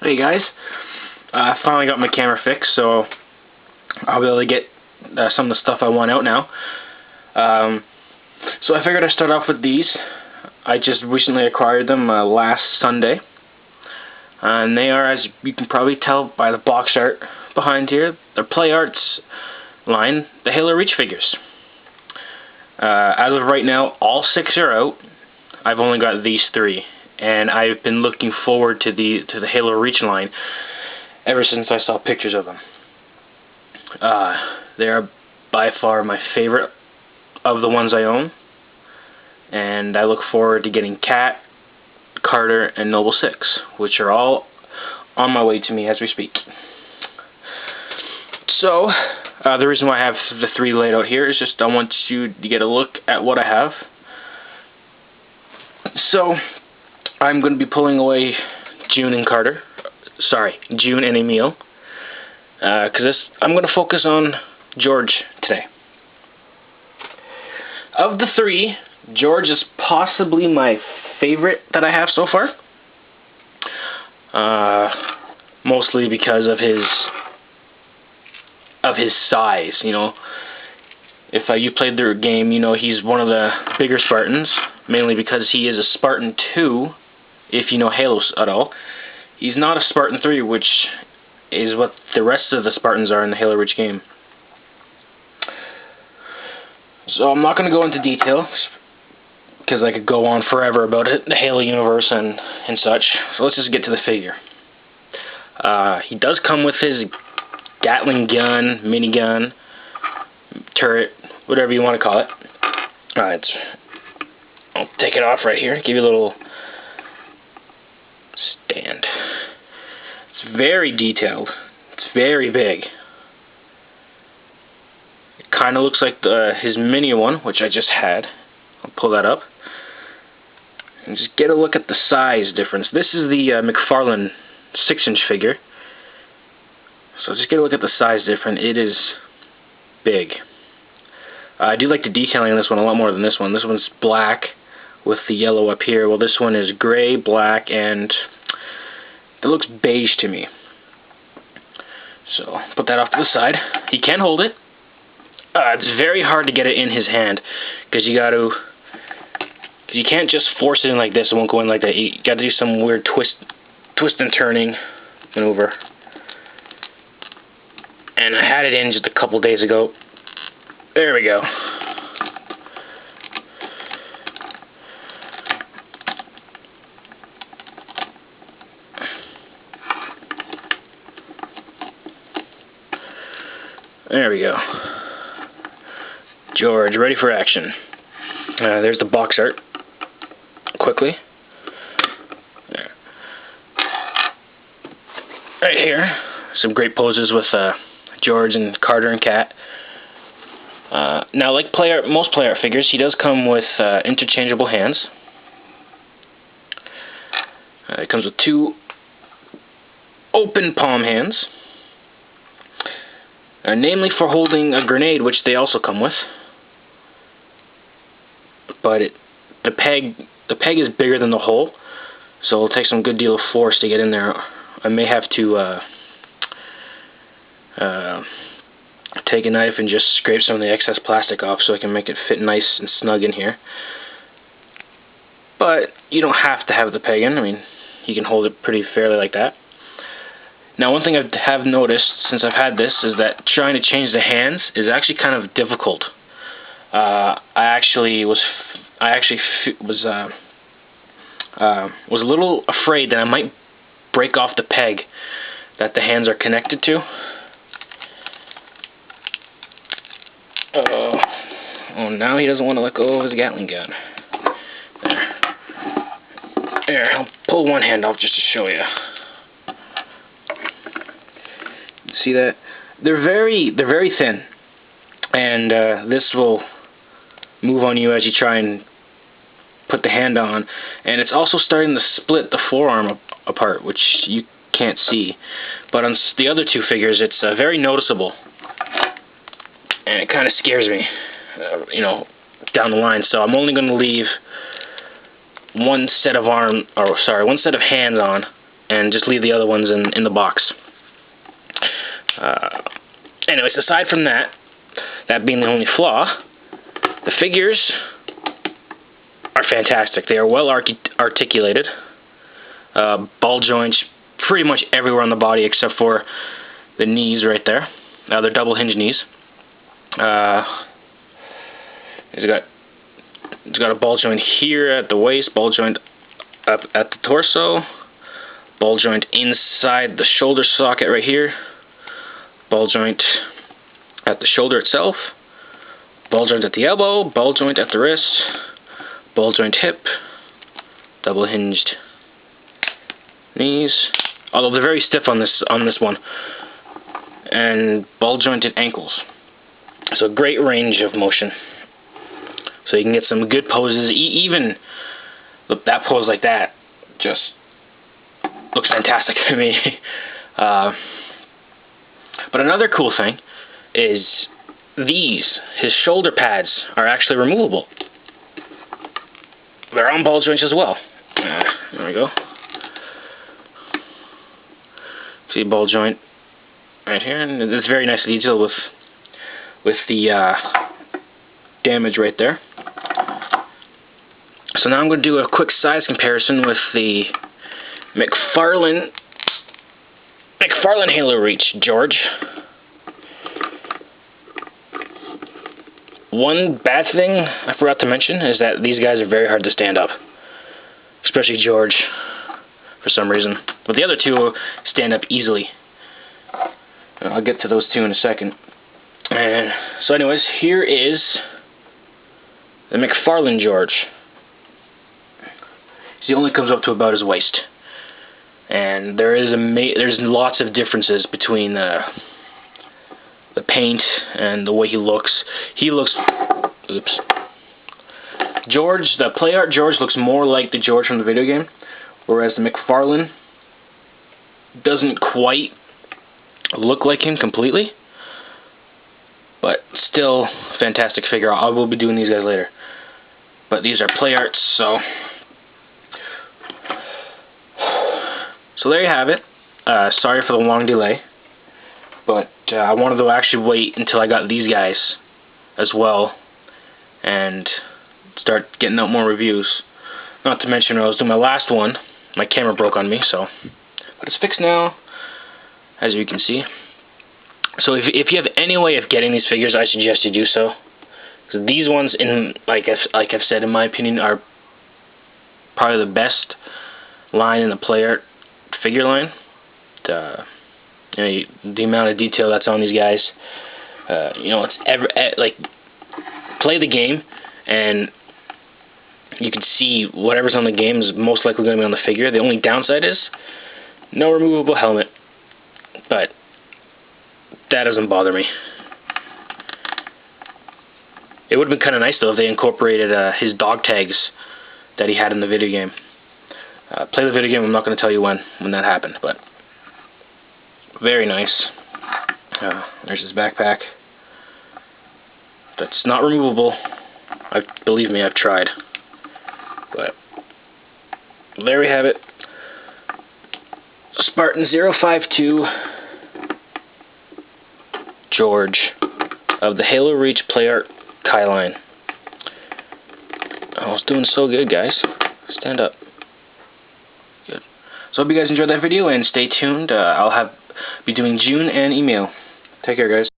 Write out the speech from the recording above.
Hey guys, I finally got my camera fixed, so I'll be able to get some of the stuff I want out now. So I figured I'd start off with these. I just recently acquired them last Sunday, and they are, as you can probably tell by the box art behind here, they're Play Arts line, the Halo Reach figures. As of right now, all 6 are out. I've only got these 3. And I've been looking forward to the Halo Reach line ever since I saw pictures of them. They are by far my favorite of the ones I own, and I look forward to getting Cat, Carter, and Noble 6, which are all on my way to me as we speak. So, the reason why I have the 3 laid out here is just I want you to get a look at what I have. So, I'm going to be pulling away June and Emil, because I'm going to focus on George today. Of the 3, George is possibly my favorite that I have so far. Mostly because of his size. You know, if you played the game, you know he's one of the bigger Spartans, mainly because he is a Spartan 2. If you know Halo at all, he's not a Spartan 3, which is what the rest of the Spartans are in the Halo Reach game. So I'm not going to go into detail, because I could go on forever about it, the Halo universe and such. So let's just get to the figure. He does come with his Gatling gun, minigun, turret, whatever you want to call it. I'll take it off right here, give you a little stand. It's very detailed. It's very big. It kind of looks like his mini one, which I just had. I'll pull that up and just get a look at the size difference. This is the McFarlane 6-inch figure. So just get a look at the size difference. It is big. I do like the detailing on this one a lot more than this one. This one's black with the yellow up here. Well, this one is gray, black, and it looks beige to me. So put that off to the side. He can hold it. It's very hard to get it in his hand, because you can't just force it in like this. It won't go in like that. You got to do some weird twist and turning maneuver. And I had it in just a couple days ago. There we go. There we go. George, ready for action. There's the box art. Quickly. There. Right here, some great poses with George and Carter and Cat. Now, like most Play Art figures, he does come with interchangeable hands. It comes with 2 open palm hands. Namely for holding a grenade, which they also come with. But the peg is bigger than the hole, so it'll take some good deal of force to get in there. I may have to take a knife and just scrape some of the excess plastic off so I can make it fit nice and snug in here. But you don't have to have the peg in. I mean, you can hold it pretty fairly like that. Now, one thing I have noticed since I've had this is that trying to change the hands is actually kind of difficult. I was a little afraid that I might break off the peg that the hands are connected to. Oh, now he doesn't want to let go of his Gatling gun. There, I'll pull one hand off just to show you. See that? They're very thin, and this will move on you as you try and put the hand on. And it's also starting to split the forearm apart, which you can't see. But on the other 2 figures, it's very noticeable, and it kind of scares me, down the line. So I'm only going to leave one set of hands on, and just leave the other ones in the box. Anyways, aside from that being the only flaw, the figures are fantastic. They are well articulated. Ball joints pretty much everywhere on the body except for the knees right there. They're double hinge knees. It's got a ball joint here at the waist, ball joint up at the torso, ball joint inside the shoulder socket right here, ball joint at the shoulder itself, ball joint at the elbow, ball joint at the wrist, ball joint hip, double hinged knees, although they're very stiff on this one, and ball jointed ankles. So great range of motion. So you can get some good poses. Even look, that pose like that just looks fantastic to me. But another cool thing is his shoulder pads are actually removable. They're on ball joints as well. There we go. See ball joint right here, and it's very nice detail with the damage right there. So now I'm going to do a quick size comparison with the McFarlane Halo Reach George. One bad thing I forgot to mention is that these guys are very hard to stand up, especially George for some reason. But the other two stand up easily. I'll get to those two in a second. And so anyways, here is the McFarlane George. He only comes up to about his waist, and there's lots of differences between the paint and the way he looks. George, the play art George, looks more like the George from the video game, whereas the McFarlane doesn't quite look like him completely, but still fantastic figure. I will be doing these guys later, but these are play arts, so there you have it. Sorry for the long delay, but I wanted to actually wait until I got these guys as well and start getting out more reviews. Not to mention, when I was doing my last one, my camera broke on me, but it's fixed now, as you can see. So if you have any way of getting these figures, I suggest you do so. Because these ones, like I've said, in my opinion, are probably the best line in the play art figure line. The amount of detail that's on these guys. It's like, play the game and you can see whatever's on the game is most likely going to be on the figure. The only downside is no removable helmet, but that doesn't bother me. It would have been kind of nice though if they incorporated his dog tags that he had in the video game. Play the video game. I'm not going to tell you when that happened, but very nice. There's his backpack. That's not removable. Believe me, I've tried. But there we have it. Spartan 052 George of the Halo Reach Play Art Kai line. I was doing so good, guys. Stand up. Good. So I hope you guys enjoyed that video, and stay tuned. I'll be doing June and email. Take care, guys.